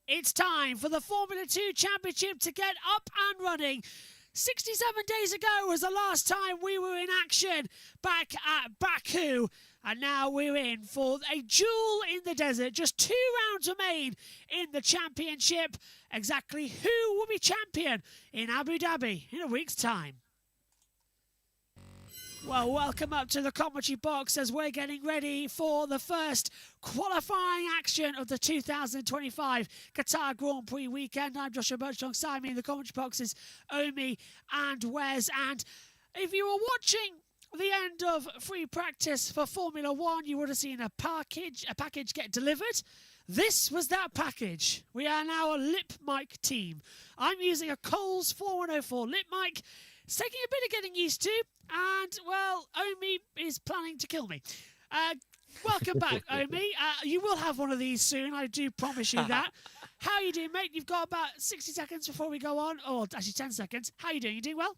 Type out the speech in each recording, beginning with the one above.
It's time for the Formula 2 Championship to get up and running. 67 days ago was the last time we were in action back at Baku. And now we're in for a duel in the desert. Just 2 rounds remain in the championship. Exactly who will be champion in Abu Dhabi in a week's time? Well, welcome up to the commentary box as we're getting ready for the first qualifying action of the 2025 Qatar Grand Prix weekend. I'm Joshua Birch, alongside me in the commentary box is Omi and Wes. And if you were watching the end of free practice for Formula 1, you would have seen a package get delivered. This was that package. We are now a lip mic team. I'm using a Coles 4104 lip mic. It's taking a bit of getting used to, and, well, Omi is planning to kill me. Welcome back, Omi. You will have one of these soon, I do promise you that. How are you doing, mate? You've got about 60 seconds before we go on, or actually 10 seconds. How are you doing? You doing well?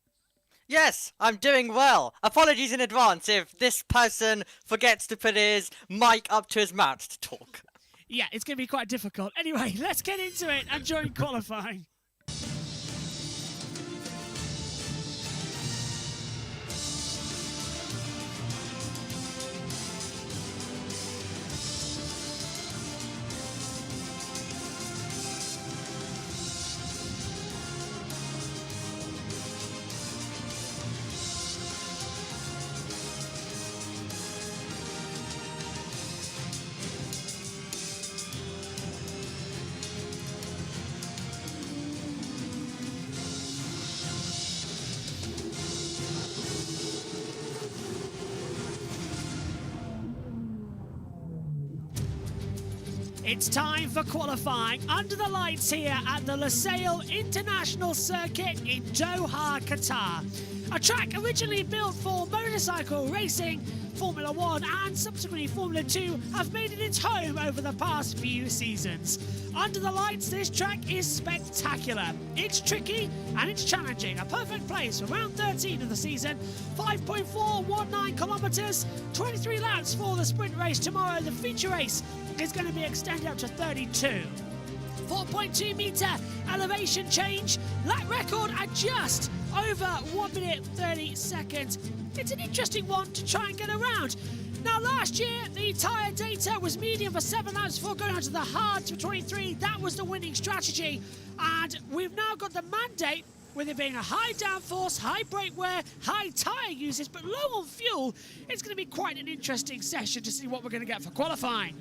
Yes, I'm doing well. Apologies in advance if this person forgets to put his mic up to his mouth to talk. Yeah, it's going to be quite difficult. Anyway, let's get into it and join qualifying. It's time for qualifying under the lights here at the Lusail International Circuit in Doha, Qatar. A track originally built for motorcycle racing, Formula 1 and subsequently Formula 2 have made it its home over the past few seasons. Under the lights, this track is spectacular. It's tricky and it's challenging. A perfect place for round 13 of the season. 5.419 kilometres, 23 laps for the sprint race tomorrow. The feature race is going to be extended up to 32. 4.2 metre elevation change. Lap record at just over 1 minute 30 seconds. It's an interesting one to try and get around. Now, last year, the tyre data was medium for 7 laps before going on to the hards for 23. That was the winning strategy. And we've now got the mandate, with it being a high downforce, high brake wear, high tyre usage, but low on fuel. It's going to be quite an interesting session to see what we're going to get for qualifying.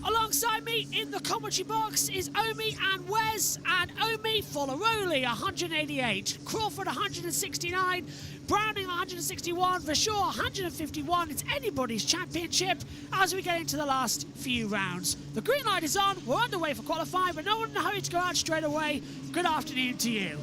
Alongside me in the commentary box is Omi and Wes, and Omi Folleroli 188, Crawford 169, Browning 161, for sure 151. It's anybody's championship as we get into the last few rounds. The green light is on, we're underway for qualifying, but no one in a hurry to go out straight away. Good afternoon to you.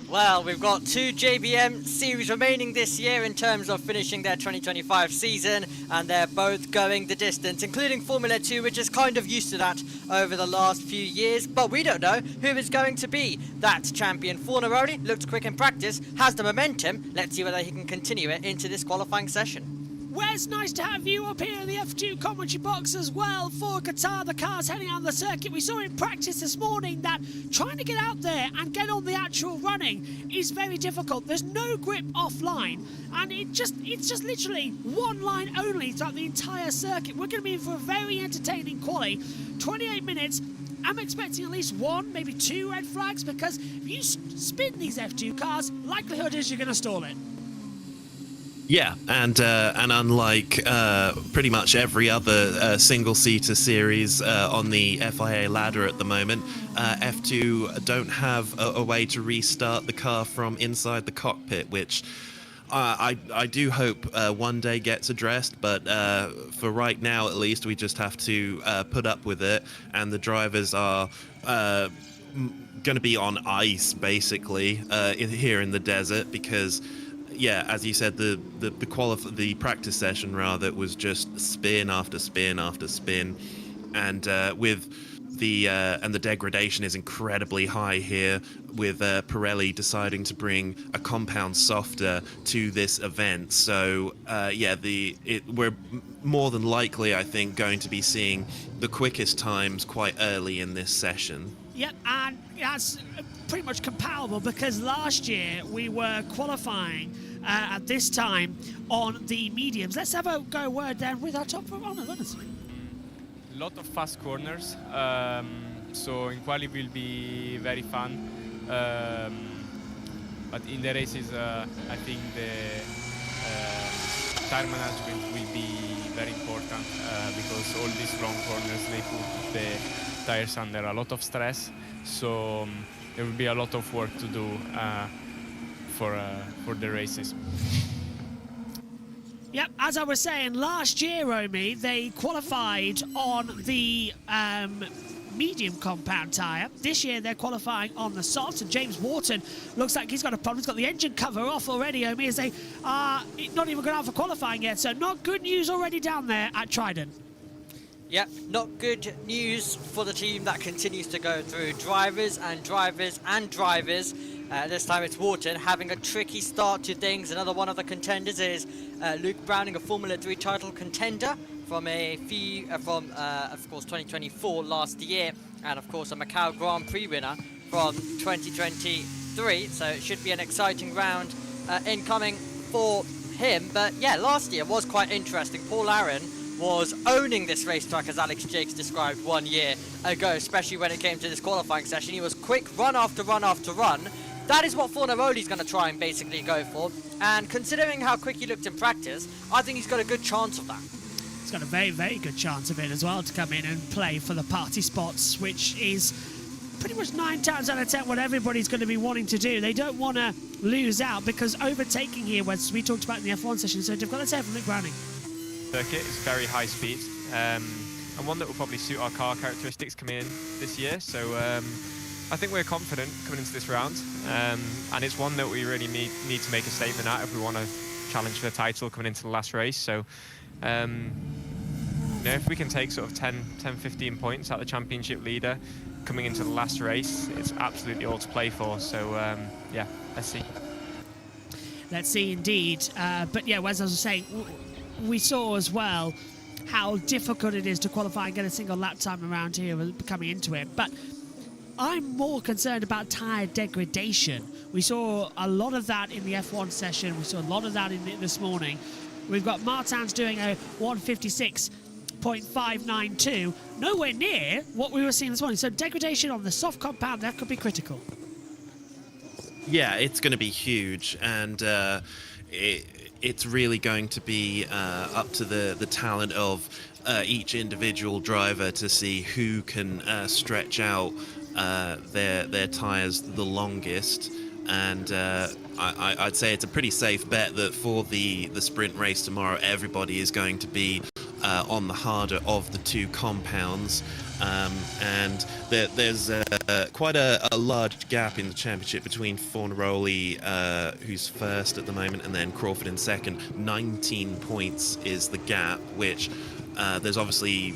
Well, we've got 2 JBM series remaining this year in terms of finishing their 2025 season, and they're both going the distance, including Formula 2, which is kind of used to that over the last few years, but we don't know who is going to be that champion. Fornaroli looked quick in practice, has the momentum. Let's see whether he can continue it into this qualifying session. Wes, nice to have you up here in the F2 commentary box as well for Qatar. The car's heading on the circuit. We saw in practice this morning that trying to get out there and get on the actual running is very difficult. There's no grip offline, and it's just literally one line only throughout the entire circuit. We're going to be in for a very entertaining quali. 28 minutes. I'm expecting at least 1, maybe 2 red flags, because if you spin these F2 cars, likelihood is you're going to stall it. Yeah, and unlike pretty much every other single-seater series on the FIA ladder at the moment, F2 don't have a way to restart the car from inside the cockpit, which I do hope one day gets addressed, but for right now at least we just have to put up with it, and the drivers are going to be on ice basically here in the desert because, yeah, as you said, the practice session rather was just spin after spin after spin, and the degradation is incredibly high here, with Pirelli deciding to bring a compound softer to this event. So yeah, we're more than likely, I think, going to be seeing the quickest times quite early in this session. Yep, and that's pretty much comparable because last year we were qualifying at this time on the mediums. Let's have a go word then with our top runners. A lot of fast corners, so in quali will be very fun. But in the races, I think the tire management will be very important because all these long corners, they put the tires under a lot of stress. So there will be a lot of work to do for the races. Yep, as I was saying, last year, Romy, they qualified on the medium compound tyre. This year, they're qualifying on the soft, and James Wharton looks like he's got a problem. He's got the engine cover off already, Romy, as they are not even going out for qualifying yet. So not good news already down there at Trident. Yep, not good news for the team that continues to go through drivers and drivers and drivers. This time it's Wharton having a tricky start to things. Another one of the contenders is Luke Browning, a Formula 3 title contender from of course 2024 last year, and of course a Macau Grand Prix winner from 2023. So it should be an exciting round incoming for him. But yeah, last year was quite interesting. Paul Aaron was owning this racetrack, as Alex Jakes described 1 year ago, especially when it came to this qualifying session. He was quick run after run after run. That is what Fornaroli's going to try and basically go for, and considering how quick he looked in practice, I think he's got a good chance of that. He's got a very, very good chance of it as well to come in and play for the party spots, which is pretty much 9 times out of 10 what everybody's going to be wanting to do. They don't want to lose out because overtaking here, as we talked about in the F1 session, so difficult. Let's have Luke Browning. Circuit is very high speed, and one that will probably suit our car characteristics coming in this year. So I think we're confident coming into this round, and it's one that we really need to make a statement at if we want to challenge for the title coming into the last race. So you know, if we can take sort of 10-15 points out of the championship leader coming into the last race, it's absolutely all to play for. So yeah, let's see. Let's see indeed. But yeah, as I was saying, we saw as well how difficult it is to qualify and get a single lap time around here coming into it. But I'm more concerned about tyre degradation. We saw a lot of that in the F1 session. We saw a lot of that this morning. We've got Martins doing a 156.592, nowhere near what we were seeing this morning. So degradation on the soft compound, that could be critical. Yeah, it's going to be huge, and it's really going to be up to the talent of each individual driver to see who can stretch out their tyres the longest. And I'd say it's a pretty safe bet that for the sprint race tomorrow, everybody is going to be on the harder of the two compounds. And there's quite a large gap in the championship between Fornaroli, who's first at the moment, and then Crawford in second. 19 points is the gap, which there's obviously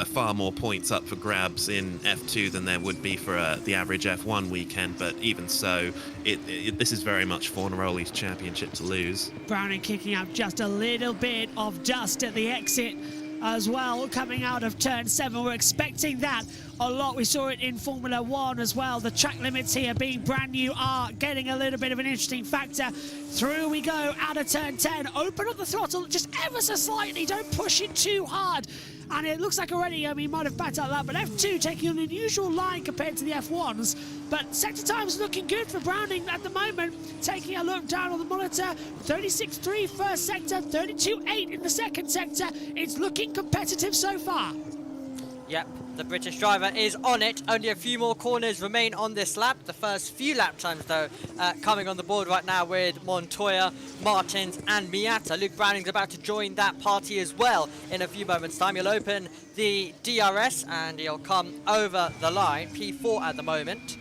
far more points up for grabs in F2 than there would be for the average F1 weekend, but even so, this is very much Fornaroli's championship to lose. Browning kicking up just a little bit of dust at the exit as well, coming out of turn 7. We're expecting that a lot. We saw it in Formula 1 as well. The track limits here being brand new are getting a little bit of an interesting factor. Through we go out of turn 10. Open up the throttle just ever so slightly. Don't push it too hard. And it looks like already, he might have backed out that, but F2 taking an unusual line compared to the F1s. But sector time's looking good for Browning at the moment. Taking a look down on the monitor, 36.3 first sector, 32.8 in the second sector. It's looking competitive so far. Yep, the British driver is on it. Only a few more corners remain on this lap. The first few lap times, though, coming on the board right now with Montoya, Martins and Miata. Luke Browning's about to join that party as well in a few moments' time. He'll open the DRS and he'll come over the line. P4 at the moment.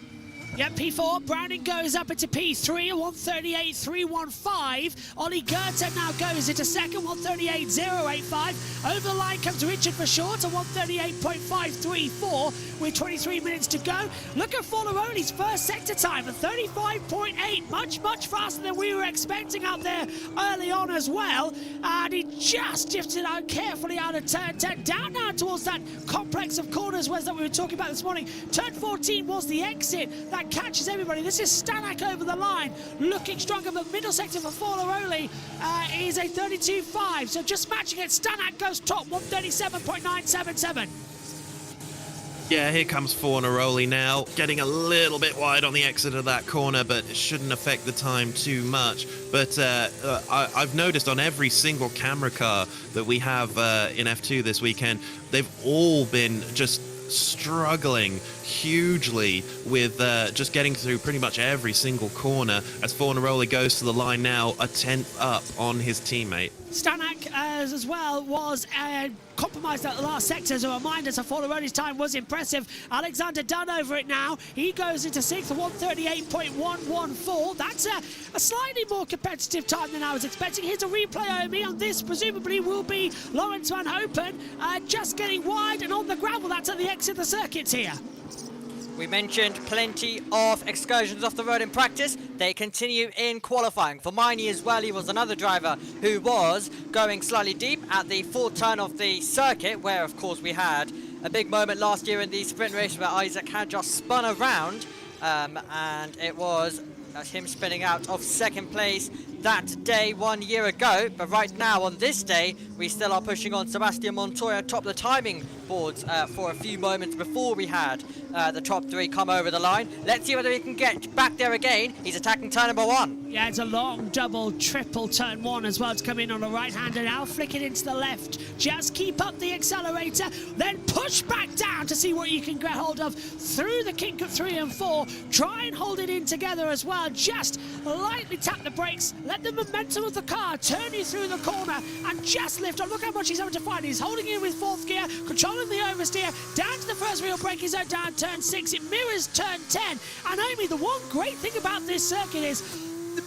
Yep, P4. Browning goes up into P3, 138.315. Ollie Goethe now goes into second, 138.085. Over the line comes Richard for short, a 138.534 with 23 minutes to go. Look at Forneroli's first sector time, a 35.8. Much faster than we were expecting out there early on as well. And he just drifted out carefully out of turn 10, down now towards that complex of corners that we were talking about this morning. Turn 14 was the exit. That catches everybody. This is Stanek over the line, looking stronger. The middle sector for Forneroli is a 32.5, so just matching it. Stanek goes top, 137.977. Yeah, here comes Forneroli now, getting a little bit wide on the exit of that corner, but it shouldn't affect the time too much. But I've noticed on every single camera car that we have in F2 this weekend, they've all been just struggling hugely with just getting through pretty much every single corner as Forneroli goes to the line now, a tenth up on his teammate. Stanek as well was compromised at the last sector as a reminder, so Forneroli's time was impressive. Alexander Dunn over it now. He goes into sixth, 138.114. That's a slightly more competitive time than I was expecting. Here's a replay of me on this. Presumably will be Lawrence Van Hopen just getting wide and on the gravel. That's at the exit of the circuits here. We mentioned plenty of excursions off the road in practice. They continue in qualifying. For Miney as well, he was another driver who was going slightly deep at the fourth turn of the circuit, where of course we had a big moment last year in the sprint race where Isaac had just spun around and it was him spinning out of second place that day 1 year ago. But right now on this day we still are pushing on. Sebastian Montoya top the timing boards for a few moments before we had the top three come over the line. Let's see whether he can get back there again. He's attacking turn number one. Yeah, it's a long double triple turn one as well to come in on the right hand and now flick it into the left. Just keep up the accelerator, then push back down to see what you can get hold of through the kink of 3 and 4. Try and hold it in together as well. Just lightly tap the brakes. Let the momentum of the car turn you through the corner and just lift on. Look how much he's having to fight. He's holding in with fourth gear, controlling the oversteer, down to the first wheel braking zone, down turn 6. It mirrors turn 10. And Amy, the one great thing about this circuit is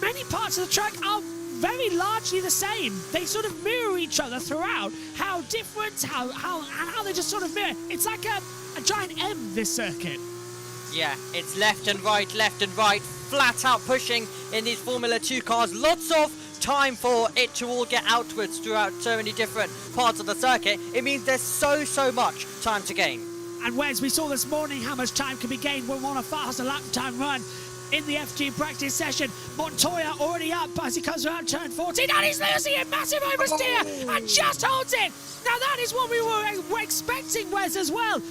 many parts of the track are very largely the same. They sort of mirror each other throughout. How different, how they just sort of mirror. It's like a giant M, this circuit. Yeah, it's left and right, flat out pushing in these Formula 2 cars. Lots of time for it to all get outwards throughout so many different parts of the circuit. It means there's so much time to gain. And Wes, we saw this morning how much time can be gained when on a faster lap time run in the FG practice session. Montoya already up as he comes around turn 14, and he's losing it. Massive oversteer and just holds it. Now that is what we were expecting, Wes, as well.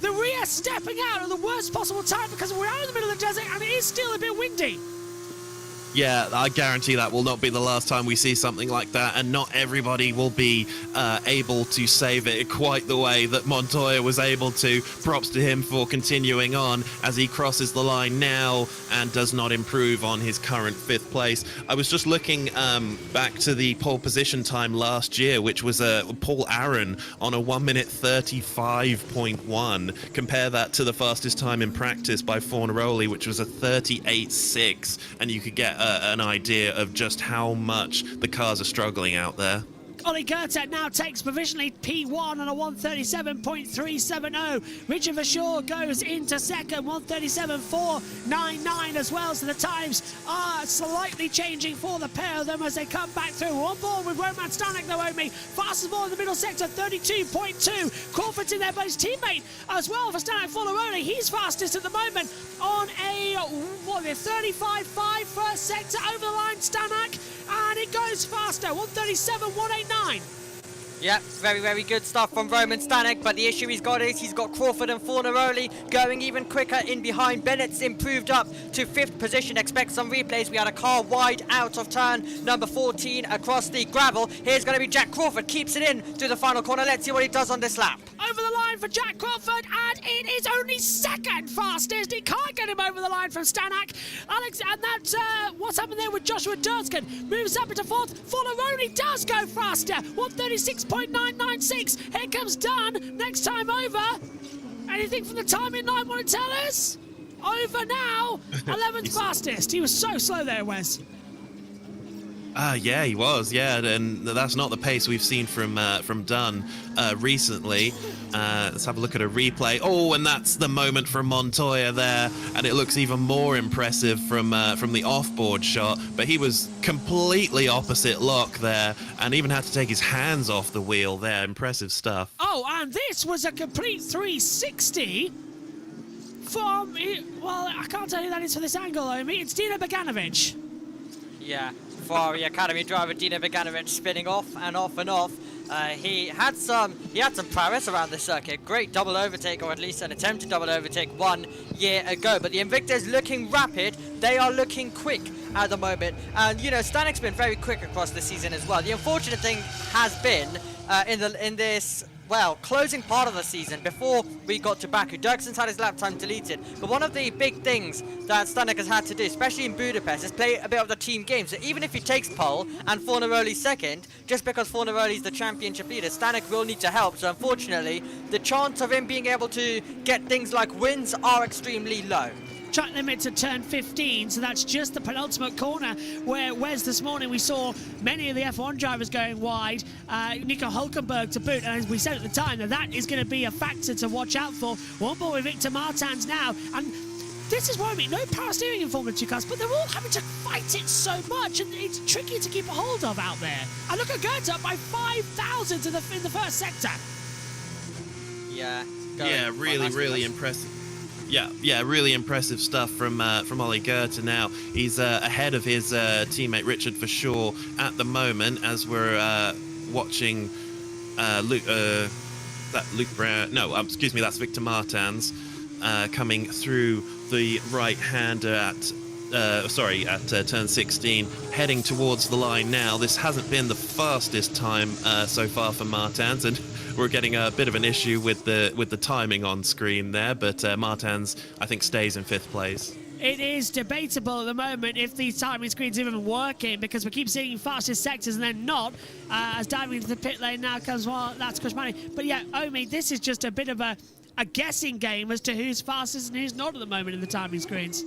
The rear stepping out at the worst possible time because we're out in the middle of the desert and it is still a bit windy. Yeah, I guarantee that will not be the last time we see something like that, and not everybody will be able to save it quite the way that Montoya was able to. Props to him for continuing on as he crosses the line now and does not improve on his current 5th place. I was just looking back to the pole position time last year, which was Paul Aaron on a 1 minute 35.1. Compare that to the fastest time in practice by Forneroli, which was a 38.6, and you could get an idea of just how much the cars are struggling out there. Ollie Goethe now takes provisionally P1 on a 137.370. Richard Verschoor goes into second, 137.499 as well. So the times are slightly changing for the pair of them as they come back through. On board with Roman Stanek, though, Omi. Fastest ball in the middle sector, 32.2. Crawford's in there, but his teammate as well for Stanek Forneroli. He's fastest at the moment on a 35.5 first sector over the line, Stanek, and it goes faster, 137.189. Yeah, very, very good stuff from Roman Stanek, but the issue he's got is he's got Crawford and Forneroli going even quicker in behind. Bennett's improved up to 5th position. Expect some replays. We had a car wide out of turn number 14 across the gravel. Here's going to be Jack Crawford, keeps it in to the final corner. Let's see what he does on this lap. Over the line for Jack Crawford, and it is only second fastest. He can't get him over the line from Stanek. Alex, and that's what's happened there with Joshua Durskin. Moves up into 4th. Forneroli does go faster, 136.996. Here comes Dunn, next time over. Anything from the timing line want to tell us? Over now, 11th fastest. He was so slow there, Wes. Yeah, he was. Yeah, and that's not the pace we've seen from Dunn recently. Let's have a look at a replay. Oh, and that's the moment from Montoya there, and it looks even more impressive from the off-board shot. But he was completely opposite lock there, and even had to take his hands off the wheel there. Impressive stuff. Oh, and this was a complete 360 from. Well, I can't tell you that is for this angle, Omi. It's Dino Beganovic. Yeah. Ferrari Academy driver Dino Beganovic spinning off and off and off. He had some prowess around the circuit. Great double overtake, or at least an attempt to double overtake 1 year ago. But the Invicta is looking rapid. They are looking quick at the moment. And you know, Stanek's been very quick across the season as well. The unfortunate thing has been in this closing part of the season, before we got to Baku, Dirksen's had his lap time deleted. But one of the big things that Stanek has had to do, especially in Budapest, is play a bit of the team game. So even if he takes pole and Forneroli's second, just because Forneroli's the championship leader, Stanek will need to help. So unfortunately, the chance of him being able to get things like wins are extremely low. Track limit to turn 15, so that's just the penultimate corner where Wes this morning we saw many of the F1 drivers going wide, Nico Hulkenberg to boot, and as we said at the time that is going to be a factor to watch out for. One ball with Victor Martins now, and this is what I mean, no power steering in Formula 2 cars, but they're all having to fight it so much, and it's tricky to keep a hold of out there. And look at Goethe up by 5,000 in the first sector. Yeah. Yeah, really impressive. Yeah, really impressive stuff from Ollie Goethe now. He's ahead of his teammate Richard Verschoor at the moment as we're watching Luke Brown. No, excuse me, that's Victor Martins coming through the right-hander at turn 16, heading towards the line now. This hasn't been the fastest time so far for Martins, and we're getting a bit of an issue with the timing on screen there, but Martins, I think, stays in 5th place. It is debatable at the moment if these timing screens are even working, because we keep seeing fastest sectors and then not. As diving into the pit lane now comes, that's Kushmani. But yeah, Omi, this is just a bit of a guessing game as to who's fastest and who's not at the moment in the timing screens.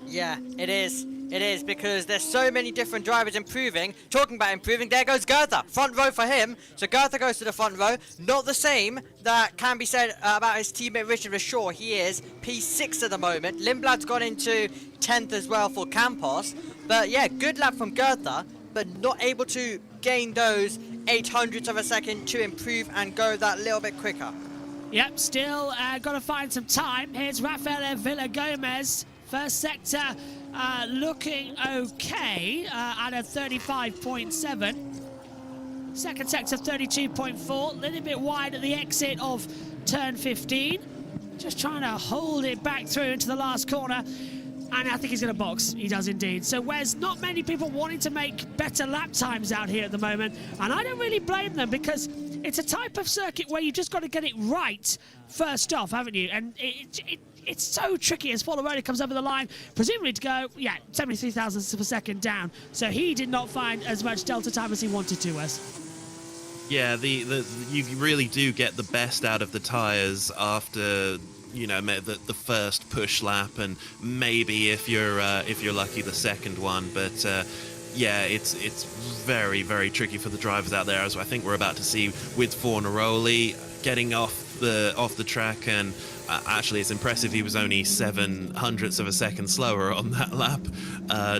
Yeah, it is. It is, because there's so many different drivers improving. Talking about improving, there goes Goethe. Front row for him. So Goethe goes to the front row. Not the same that can be said about his teammate Richard Verschoor. He is P6 at the moment. Lindblad's gone into 10th as well for Campos. But yeah, good lap from Goethe, but not able to gain those 800ths of a second to improve and go that little bit quicker. Yep, still got to find some time. Here's Rafael Villa-Gomez. First sector looking okay at a 35.7. Second sector 32.4. A little bit wide at the exit of turn 15. Just trying to hold it back through into the last corner. And I think he's going to box. He does indeed. So Wes, not many people wanting to make better lap times out here at the moment. And I don't really blame them, because it's a type of circuit where you just got to get it right first off, haven't you? And it's so tricky as Forneroli comes over the line, presumably to go, 73 thousandths of a second down. So he did not find as much delta time as he wanted to, Wes. Yeah, you really do get the best out of the tyres after, you know, the first push lap, and maybe if you're lucky the second one. But yeah, it's very, very tricky for the drivers out there, as I think we're about to see with Fornaroli getting off the track. And actually, it's impressive he was only 0.07 of a second slower on that lap,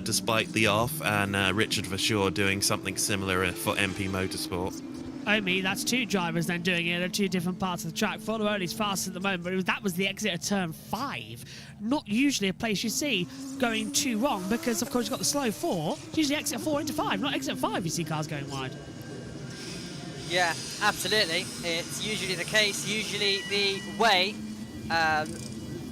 despite the off. And Richard Verschoor doing something similar for MP Motorsport. Omi, that's two drivers then doing it at two different parts of the track. Fornaroli's fast at the moment, but that was the exit of turn 5. Not usually a place you see going too wrong, because of course you've got the slow 4. It's usually exit 4 into 5, not exit 5 you see cars going wide. Yeah, absolutely. It's usually the case, usually the way.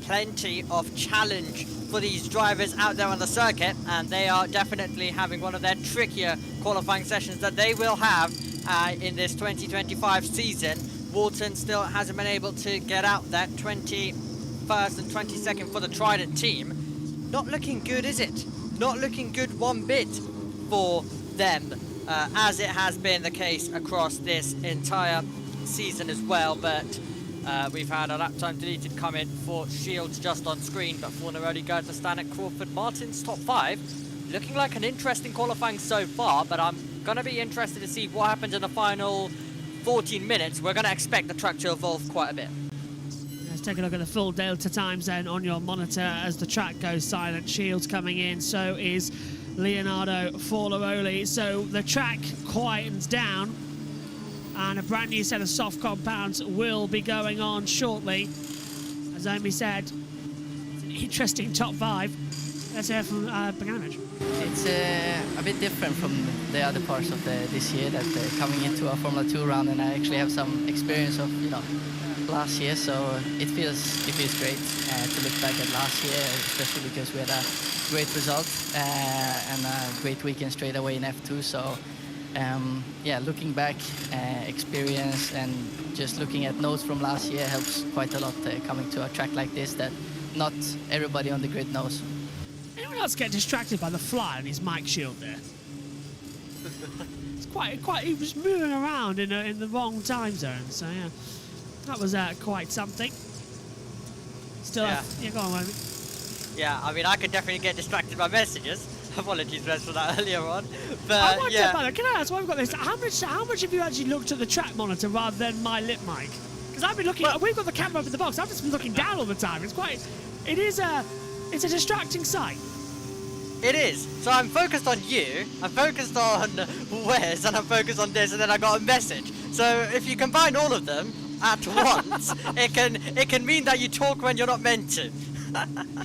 Plenty of challenge for these drivers out there on the circuit, and they are definitely having one of their trickier qualifying sessions that they will have in this 2025 season. Walton still hasn't been able to get out that 21st and 22nd for the Trident team. Not looking good, is it? Not looking good one bit for them, as it has been the case across this entire season as well. But we've had a lap time deleted come in for Shields just on screen, but Fornaroli going to stand at Crawford Martin's top 5. Looking like an interesting qualifying so far, but I'm going to be interested to see what happens in the final 14 minutes. We're going to expect the track to evolve quite a bit. Let's take a look at the full Delta times then on your monitor as the track goes silent. Shields coming in, so is Leonardo Fornaroli. So the track quietens down, and a brand new set of soft compounds will be going on shortly. As Omi said, it's an interesting top 5. Let's hear from Bogdanovich. It's a bit different from the other parts of this year, that coming into a Formula 2 round, and I actually have some experience of last year, so it feels great to look back at last year, especially because we had a great result and a great weekend straight away in F2. So yeah, looking back, experience and just looking at notes from last year helps quite a lot coming to a track like this that not everybody on the grid knows. Anyone else get distracted by the fly on his mic shield there? It's quite. He was moving around in the wrong time zone. So yeah, that was quite something. Still, yeah, go on, Wayne. Yeah, I mean, I could definitely get distracted by messages. Apologies, Rez, for that earlier on. But I wonder, yeah. can I ask why we've got this? How much have you actually looked at the track monitor rather than my lip mic? Because I've been looking. We've got the camera up in the box. I've just been looking down all the time. It's a distracting sight. It is. So I'm focused on you, I'm focused on Wes, and I'm focused on this, and then I got a message. So if you combine all of them at once, it can mean that you talk when you're not meant to.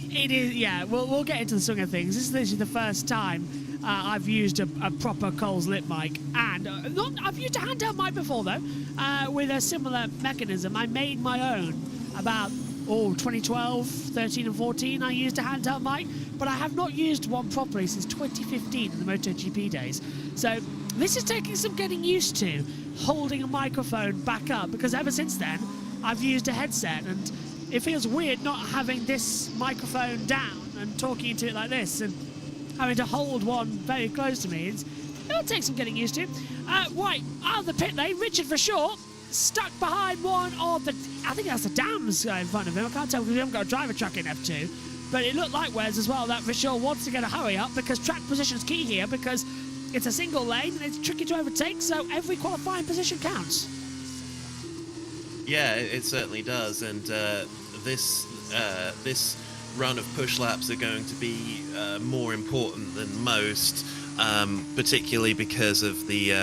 It is, yeah. We'll get into the swing of things. This is literally the first time I've used a proper Coles lip mic, and I've used a handheld mic before though, with a similar mechanism. I made my own about 2012, 13 and 14. I used a handheld mic, but I have not used one properly since 2015 in the MotoGP days. So this is taking some getting used to, holding a microphone back up, because ever since then I've used a headset, and it feels weird not having this microphone down and talking to it like this and having to hold one very close to me. It'll take some getting used to. Right, out of the pit lane, Richard Verschoor stuck behind one of the, I think that's the dams in front of him. I can't tell because we haven't got a driver truck in F2. But it looked like Wes as well that Verschoor wants to get a hurry up, because track position's key here, because it's a single lane and it's tricky to overtake, so every qualifying position counts. Yeah, it certainly does, and this run of push laps are going to be more important than most, particularly because of the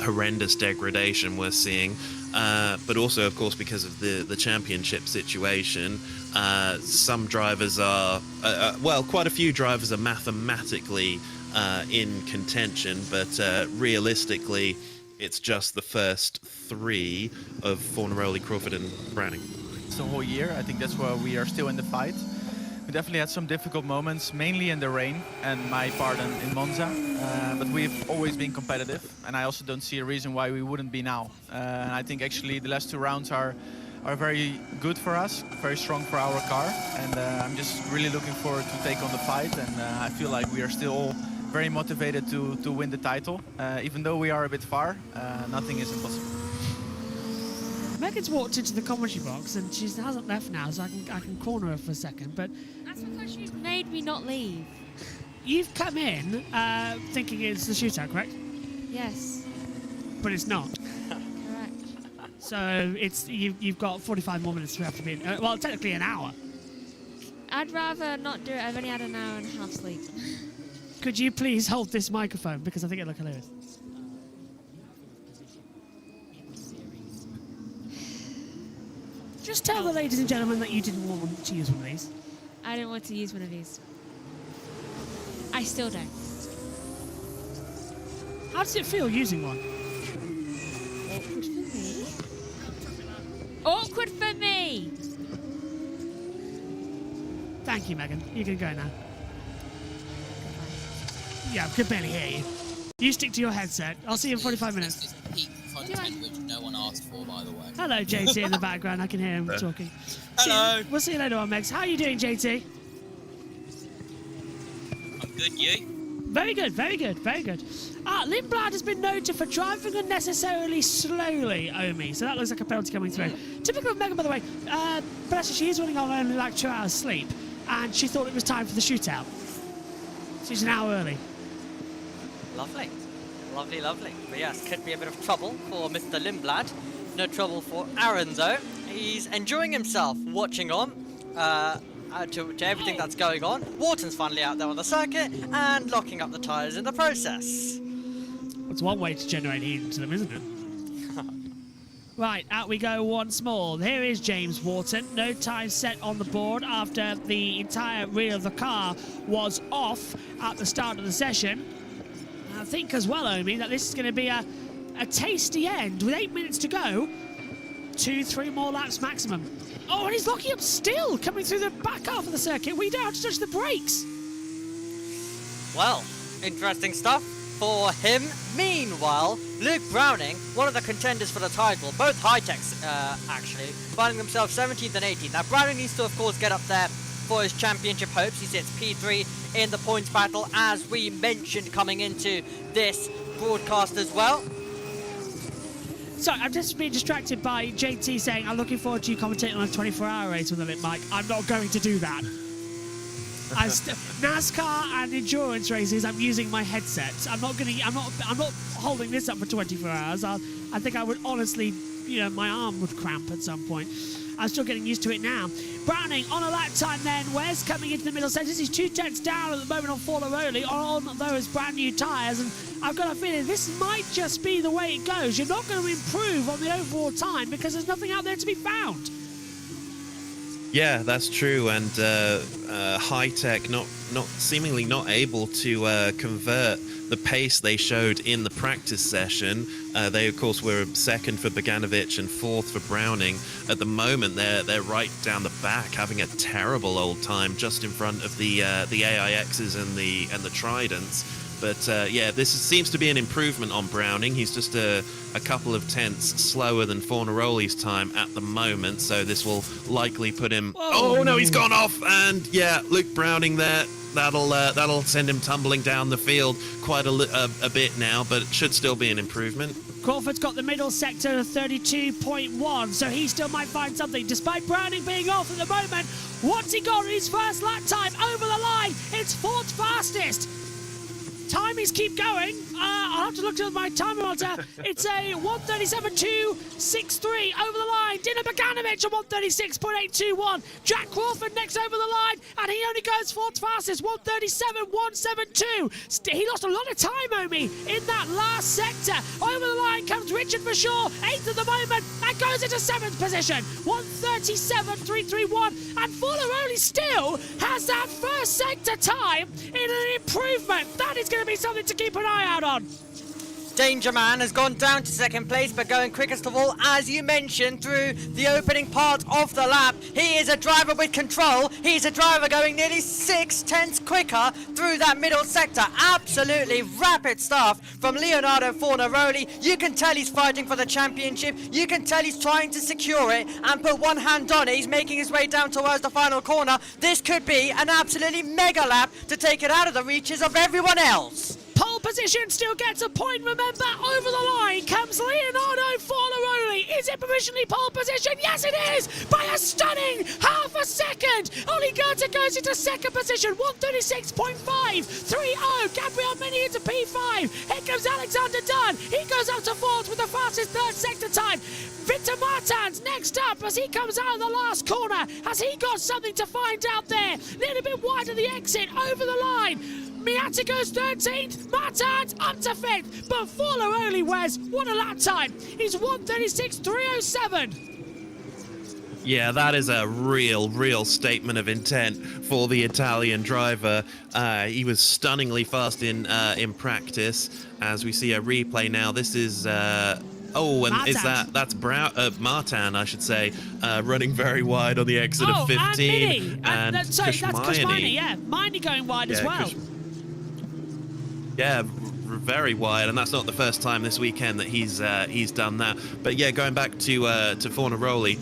horrendous degradation we're seeing, but also, of course, because of the championship situation. Some drivers are, quite a few drivers are mathematically in contention, but realistically, it's just the first 3 of Fornaroli, Crawford and Browning. It's the whole year. I think that's why we are still in the fight. We definitely had some difficult moments, mainly in the rain and my part in Monza, but we've always been competitive, and I also don't see a reason why we wouldn't be now. And I think actually the last 2 rounds are very good for us, very strong for our car, and I'm just really looking forward to take on the fight, and I feel like we are still all very motivated to win the title. Even though we are a bit far, nothing is impossible. Megan's walked into the commentary box and she hasn't left now, so I can corner her for a second. But that's because she's made me not leave. you've come in thinking it's the shootout, correct? Yes. But it's not. Correct. So it's you've got 45 more minutes to have to be in. Well, technically an hour. I'd rather not do it. I've only had an hour and a half sleep. Could you please hold this microphone because I think it looks hilarious. Just tell the ladies and gentlemen that you didn't want to use one of these. I didn't want to use one of these. I still don't. How does it feel using one? Awkward for me. Awkward for me! Thank you, Megan. You can go now. Yeah, I could barely hear you. You stick to your headset. I'll see you in 45 minutes. This is peak content which no one asked for, by the way. Hello, JT in the background. I can hear him talking. Hello. We'll see you later on, Megs. How are you doing, JT? I'm good, you? Very good, very good, very good. Lindblad has been noted for driving unnecessarily slowly, Omi. So that looks like a penalty coming through. Typical of Megan, by the way. But actually, she is running on only like 2 hours sleep. And she thought it was time for the shootout. She's an hour early. Lovely. Lovely, lovely. But yes, could be a bit of trouble for Mr. Lindblad. No trouble for Aaron, though. He's enjoying himself watching on to everything that's going on. Wharton's finally out there on the circuit and locking up the tyres in the process. It's one way to generate heat into them, isn't it? Right, out we go once more. Here is James Wharton. No time set on the board after the entire rear of the car was off at the start of the session. I think as well, Omi, that this is going to be a tasty end with 8 minutes to go. 2-3 more laps maximum. Oh, and he's locking up still, coming through the back half of the circuit. We don't have to touch the brakes. Well, interesting stuff for him. Meanwhile, Luke Browning, one of the contenders for the title, both high-techs actually, finding themselves 17th and 18th. Now, Browning needs to, of course, get up there for his championship hopes. He sits P3 in the points battle, as we mentioned coming into this broadcast as well. Sorry, I'm just being distracted by JT saying, I'm looking forward to you commentating on a 24-hour race with a lip mic. I'm not going to do that. NASCAR and endurance races, I'm using my headset. I'm not holding this up for 24 hours. I think I would honestly, my arm would cramp at some point. I'm still getting used to it now. Browning on a lap time then. Wes coming into the middle sections. He's 2 tenths down at the moment on Forlaroli on those brand new tyres. And I've got a feeling this might just be the way it goes. You're not going to improve on the overall time because there's nothing out there to be found. Yeah, that's true, and high-tech seemingly not able to convert the pace they showed in the practice session. They, of course, were second for Bogdanovic and fourth for Browning. At the moment, they're right down the back, having a terrible old time just in front of the AIXs and the Tridents. But yeah, this seems to be an improvement on Browning. He's just a couple of tenths slower than Fornaroli's time at the moment, so this will likely put him... Whoa. Oh no, he's gone off, and yeah, Luke Browning there. That'll send him tumbling down the field quite a bit now, but it should still be an improvement. Crawford's got the middle sector of 32.1, so he still might find something. Despite Browning being off at the moment, what's he got in his first lap time? Over the line, it's fourth fastest. Timings keep going. I'll have to look at my timer monitor. It's a 1:37.263 over the line. Dino Bogdanovic at 1:36.821. Jack Crawford next over the line, and he only goes fourth fastest, 1:37.172. He lost a lot of time, Omi, in that last sector. Over the line comes Richard Forshaw, 8th at the moment, and goes into 7th position, 1:37.331. And Forlaroli still has that first sector time in an improvement. That is going to be something to keep an eye out on. Danger Man has gone down to second place, but going quickest of all, as you mentioned, through the opening part of the lap. He is a driver with control. He's a driver going nearly 6 tenths quicker through that middle sector. Absolutely rapid stuff from Leonardo Fornaroli. You can tell he's fighting for the championship. You can tell he's trying to secure it and put one hand on it. He's making his way down towards the final corner. This could be an absolutely mega lap to take it out of the reaches of everyone else. Pole position still gets a point. Remember, over the line comes Leonardo Forlaroli. Is it provisionally pole position? Yes, it is, by a stunning half a second. Oli Goethe goes into second position, 136.530. Gabriel Mini into P5. Here comes Alexander Dunn. He goes up to fourth with the fastest third sector time. Victor Martins next up as he comes out of the last corner. Has he got something to find out there? Little bit wide of the exit, over the line. Miata goes 13th, Martins up to 5th, but Forlaroli, Wes, what a lap time. He's 136.307. Yeah, that is a real statement of intent for the Italian driver. He was stunningly fast in practice. As we see a replay now, this is that's Martin, I should say, running very wide on the exit of 15. And that's Kushmini, yeah. Miney going wide as well. Very wide, and that's not the first time this weekend that he's done that. But yeah, going back to Fornaroli,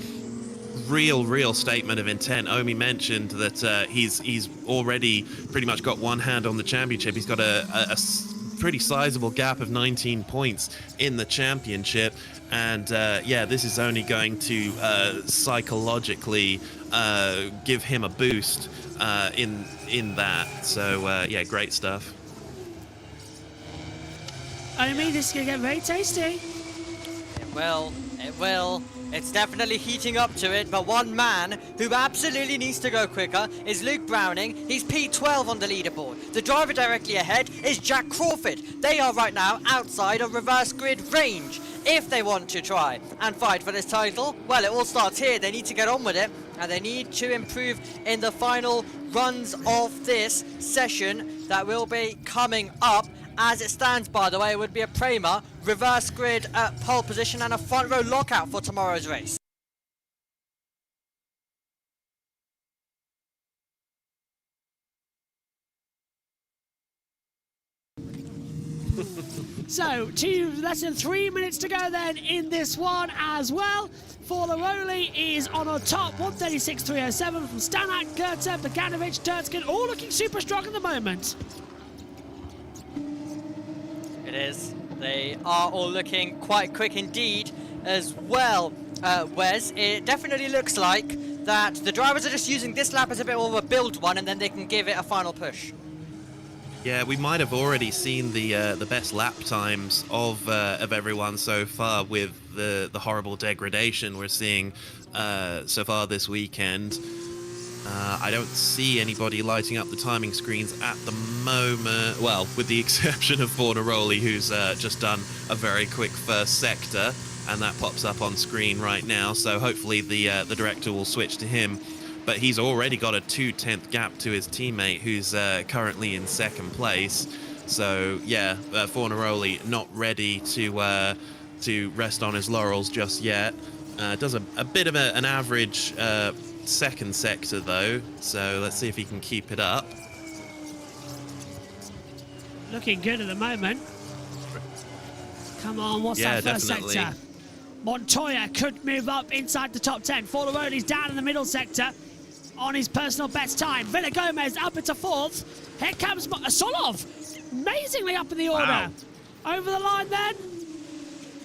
real statement of intent. Omi mentioned that he's already pretty much got one hand on the championship. He's got a pretty sizable gap of 19 points in the championship, and this is only going to psychologically give him a boost in that. So great stuff. Omi, this is gonna get very tasty. It will. It's definitely heating up to it, but one man who absolutely needs to go quicker is Luke Browning. He's P12 on the leaderboard. The driver directly ahead is Jack Crawford. They are right now outside of reverse grid range. If they want to try and fight for this title, well, it all starts here. They need to get on with it, and they need to improve in the final runs of this session that will be coming up. As it stands, by the way, it would be a Prema, reverse grid pole position and a front row lockout for tomorrow's race. So, less than 3 minutes to go then in this one as well. Forlaroli is on top, 136.307 from Stanak, Goethe, Beganovic, Turtskin, all looking super strong at the moment. It is. They are all looking quite quick indeed as well, Wes. It definitely looks like that the drivers are just using this lap as a bit more of a build one, and then they can give it a final push. Yeah, we might have already seen the best lap times of everyone so far with the horrible degradation we're seeing so far this weekend. I don't see anybody lighting up the timing screens at the moment. Well, with the exception of Fornaroli, who's just done a very quick first sector, and that pops up on screen right now. So hopefully the director will switch to him. But he's already got a 2/10 gap to his teammate, who's currently in second place. So yeah, Fornaroli not ready to rest on his laurels just yet. Does a bit of an average second sector though, so let's see if he can keep it up. Looking good at the moment. Come on, what's that first sector? Montoya could move up inside the top 10. Forlaroli's down in the middle sector on his personal best time. Villa Gomez up into fourth. Here comes Solov, amazingly up in the order. Wow. Over the line then,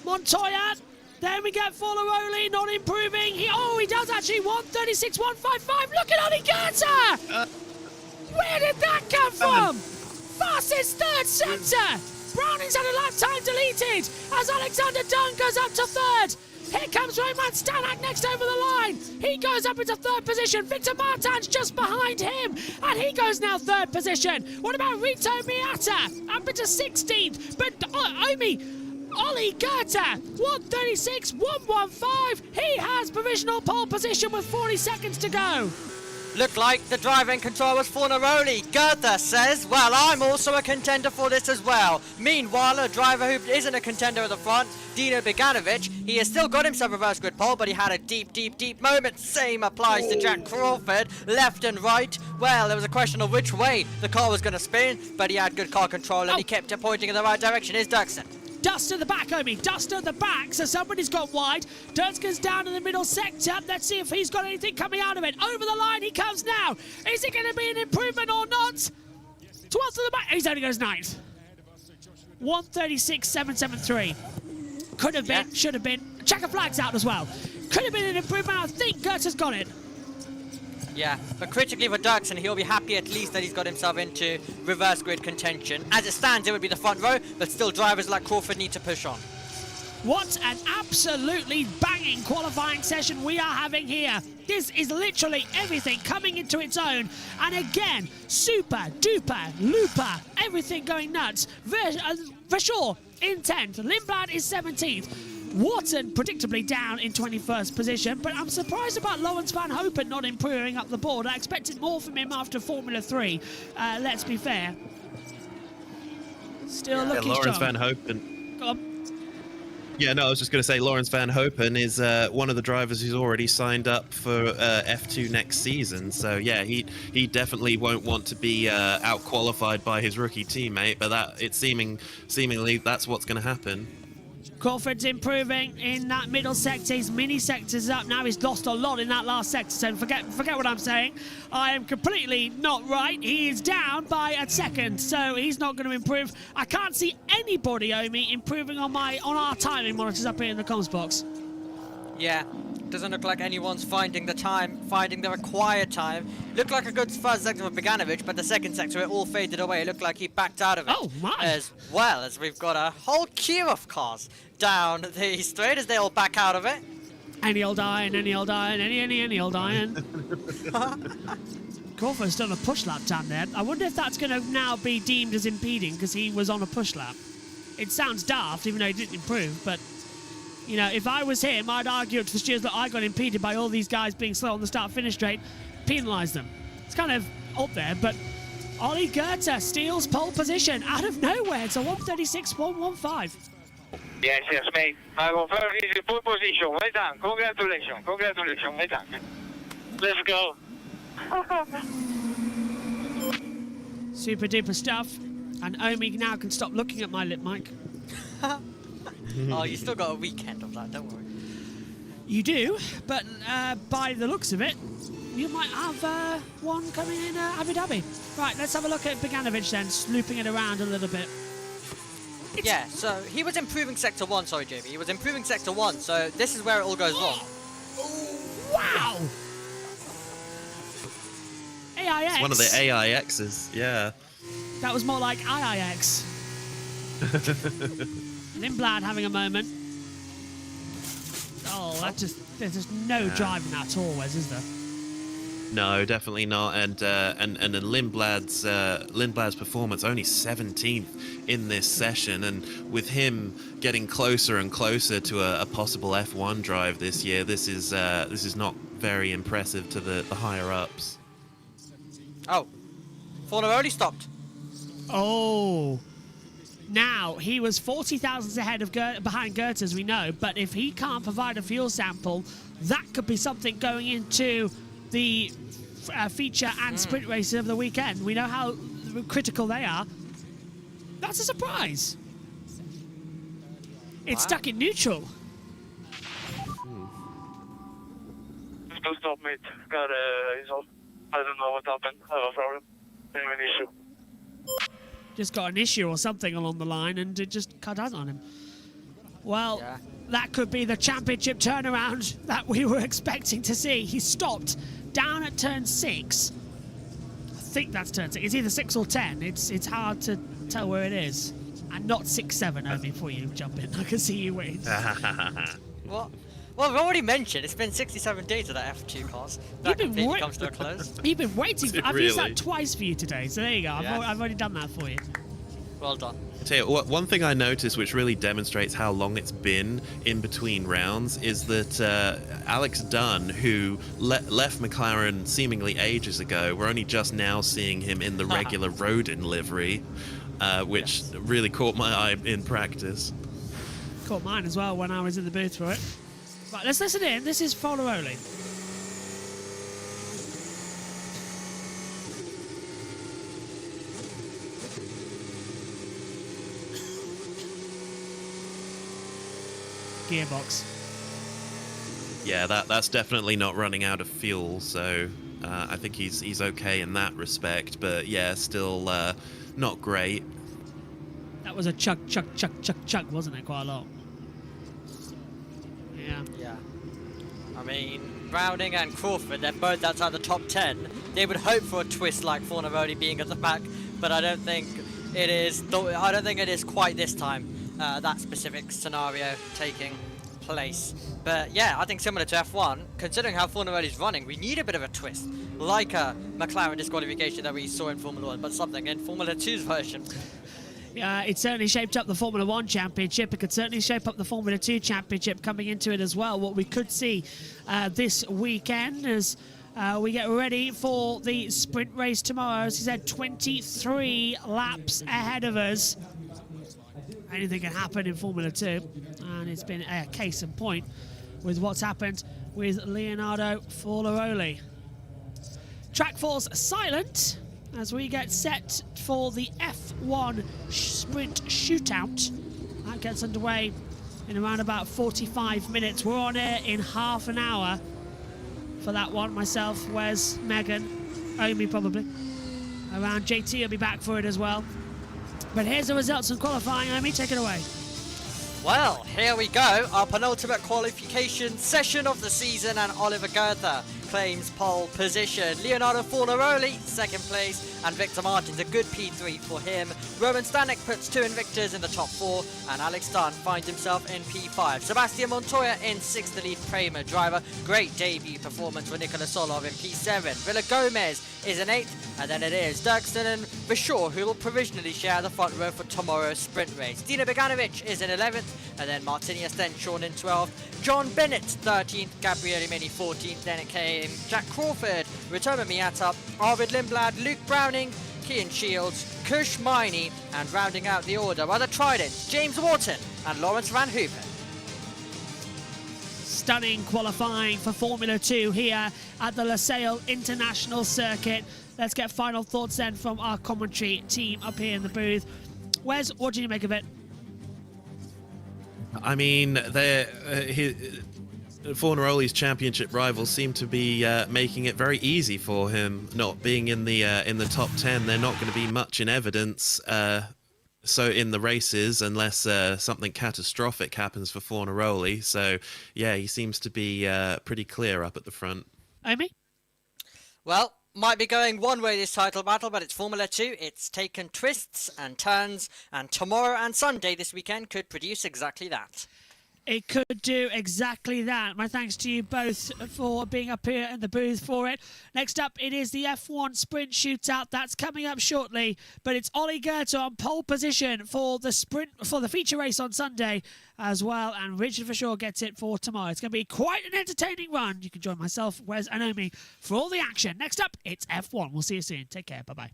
Montoya. Then we get Forlaroli not improving. He does actually 136.155. Look at Oli Goethe! Where did that come from? Fastest third sector. Browning's had a lap time deleted as Alexander Dunn goes up to third. Here comes Roman Stanak next over the line. He goes up into third position. Victor Martins just behind him, and he goes now third position. What about Rito Miata? Up into 16th. But Oli Goethe, 136.115. He has provisional pole position with 40 seconds to go. Looked like the driver in control was Fornaroli. Goethe says, well, I'm also a contender for this as well. Meanwhile, a driver who isn't a contender at the front, Dino Beganovic, he has still got himself a reverse grid pole, but he had a deep moment. Same applies to Jack Crawford, left and right. Well, there was a question of which way the car was going to spin, but he had good car control and he kept it pointing in the right direction. Here's Dirksen. Dust at the back, Omi. Dust at the back. So somebody's got wide. Dirksken's down in the middle sector. Let's see if he's got anything coming out of it. Over the line he comes now. Is it going to be an improvement or not? 12th to the back. He's only goes 9th. 136.773. Could have been, should have been. Checker flags out as well. Could have been an improvement. I think Goetze's got it. Yeah, but critically for Dirksen, he'll be happy at least that he's got himself into reverse grid contention. As it stands, it would be the front row, but still drivers like Crawford need to push on. What an absolutely banging qualifying session we are having here. This is literally everything coming into its own. And again, super duper looper, everything going nuts. For sure, in 10th. Lindblad is 17th. Wharton predictably down in 21st position, but I'm surprised about Lawrence Van Hopen not improving up the board. I expected more from him after Formula 3, let's be fair. Still looking Lawrence strong. Van Hopen. Go on. Yeah, no, I was just going to say Lawrence Van Hopen is one of the drivers who's already signed up for F2 next season. So yeah, he definitely won't want to be out-qualified by his rookie teammate, but seemingly that's what's going to happen. Crawford's improving in that middle sector. His mini sector's up now. He's lost a lot in that last sector, so forget what I'm saying. I am completely not right. He is down by a second, so he's not going to improve. I can't see anybody, Omi, improving on our timing monitors up here in the comms box. Yeah, doesn't look like anyone's finding the required time. Looked like a good first sector for Beganovic, but the second sector, it all faded away. It looked like he backed out of it. Oh, my. As well as we've got a whole queue of cars down the straight as they all back out of it. Any old iron, any old iron, any old iron. Crawford's done a push lap down there. I wonder if that's going to now be deemed as impeding because he was on a push lap. It sounds daft, even though he didn't improve, but... You know, if I was him, I'd argue to the stewards that I got impeded by all these guys being slow on the start-finish straight, penalise them. It's kind of up there, but Ollie Goetze steals pole position out of nowhere. It's a 136.115. Yes, mate. I confirm this is pole position. Well done. Congratulations. Well done. Let's go. Super duper stuff. And Omi now can stop looking at my lip mic. Oh, you still got a weekend of that, don't worry. You do, but by the looks of it, you might have one coming in Abu Dhabi. Right, let's have a look at Beganovic then, looping it around a little bit. Yeah, so he was improving Sector 1, sorry JB, he was improving Sector 1, so this is where it all goes wrong. Wow! AIX? It's one of the AIXs, yeah. That was more like IIX. Lindblad having a moment. Oh, there's just no driving that at all, Wes, is there? No, definitely not. And Lindblad's performance only 17th in this session, and with him getting closer and closer to a possible F1 drive this year, this is not very impressive to the higher ups. Oh, Fornaroli stopped. Oh. Now, he was 40 thousandths ahead of behind Goetze, as we know, but if he can't provide a fuel sample, that could be something going into the feature and sprint races of the weekend. We know how critical they are. That's a surprise. It's stuck in neutral. Don't stop, mate. Got I don't know what happened. I have a problem. I have an issue. Just got an issue or something along the line and it just cut out on him. Well, that could be the championship turnaround that we were expecting to see. He stopped down at turn 6. I think that's turn 6. It's either 6 or 10. It's hard to tell where it is. And not 6-7, Omi, before you jump in. I can see you wait. What? Well, we've already mentioned it's been 67 days of that F2 cars. That completely comes to a close. You've been waiting. I've used that twice for you today, so there you go. Yes. I've already done that for you. Well done. I tell you what, one thing I noticed which really demonstrates how long it's been in between rounds is that Alex Dunn, who left McLaren seemingly ages ago, we're only just now seeing him in the regular Rodin livery, which really caught my eye in practice. Caught mine as well when I was in the booth for it. Right, let's listen in. This is Fornaroli. Gearbox. Yeah, that's definitely not running out of fuel, so I think he's okay in that respect. But yeah, still not great. That was a chug, wasn't it? Quite a lot. Yeah. Yeah. I mean, Browning and Crawford, they're both outside the top 10. They would hope for a twist like Fornaroli being at the back, but I don't think it is. I don't think it is quite this time. That specific scenario taking place. But yeah, I think similar to F1, considering how Fornaroli's running, we need a bit of a twist, like a McLaren disqualification that we saw in Formula 1, but something in Formula 2's version. It certainly shaped up the Formula 1 Championship. It could certainly shape up the Formula 2 Championship coming into it as well. What we could see this weekend as we get ready for the sprint race tomorrow. As he said, 23 laps ahead of us. Anything can happen in Formula 2, and it's been a case in point with what's happened with Leonardo Fornaroli. Track falls silent as we get set for the F1 sprint shootout. That gets underway in around about 45 minutes. We're on air in half an hour for that one. Myself, Wes, Megan, Omi probably. Around JT will be back for it as well. But here's the results in qualifying. Omi, take it away. Well, here we go. Our penultimate qualification session of the season, and Oliver Goethe claims pole position. Leonardo Fornaroli, second place, and Victor Martins, a good P3 for him. Roman Stanek puts 2 Invictors in the top 4, and Alex Dunn finds himself in P5. Sebastian Montoya in 6th, the lead Prema driver. Great debut performance for Nicola Solov in P7. Villa Gomez is in 8th, and then it is Dirksen and Vishor who will provisionally share the front row for tomorrow's sprint race. Dino Beganovic is in 11th, and then Martinius Stenshorn in 12th. John Bennett 13th, Gabriele Mini 14th, then it came Jack Crawford, Ritomo Miata, Arvid Lindblad, Luke Browning, Kian Shields, Kush Miney, and rounding out the order by the Trident, James Wharton and Lawrence Van Hoopen. Stunning qualifying for Formula 2 here at the Losail International Circuit. Let's get final thoughts then from our commentary team up here in the booth. Wes, what do you make of it? I mean, Fornaroli's championship rivals seem to be making it very easy for him. Not being in the top 10, they're not going to be much in evidence. So in the races, unless something catastrophic happens for Fornaroli. So yeah, he seems to be pretty clear up at the front. Amy? Well, might be going one way this title battle, but it's Formula 2. It's taken twists and turns, and tomorrow and Sunday this weekend could produce exactly that. It could do exactly that. My thanks to you both for being up here in the booth for it. Next up, it is the F1 Sprint Shootout. That's coming up shortly. But it's Ollie Goethe on pole position for the feature race on Sunday as well. And Richard Vishor gets it for tomorrow. It's going to be quite an entertaining run. You can join myself, Wes and Omi for all the action. Next up, it's F1. We'll see you soon. Take care. Bye-bye.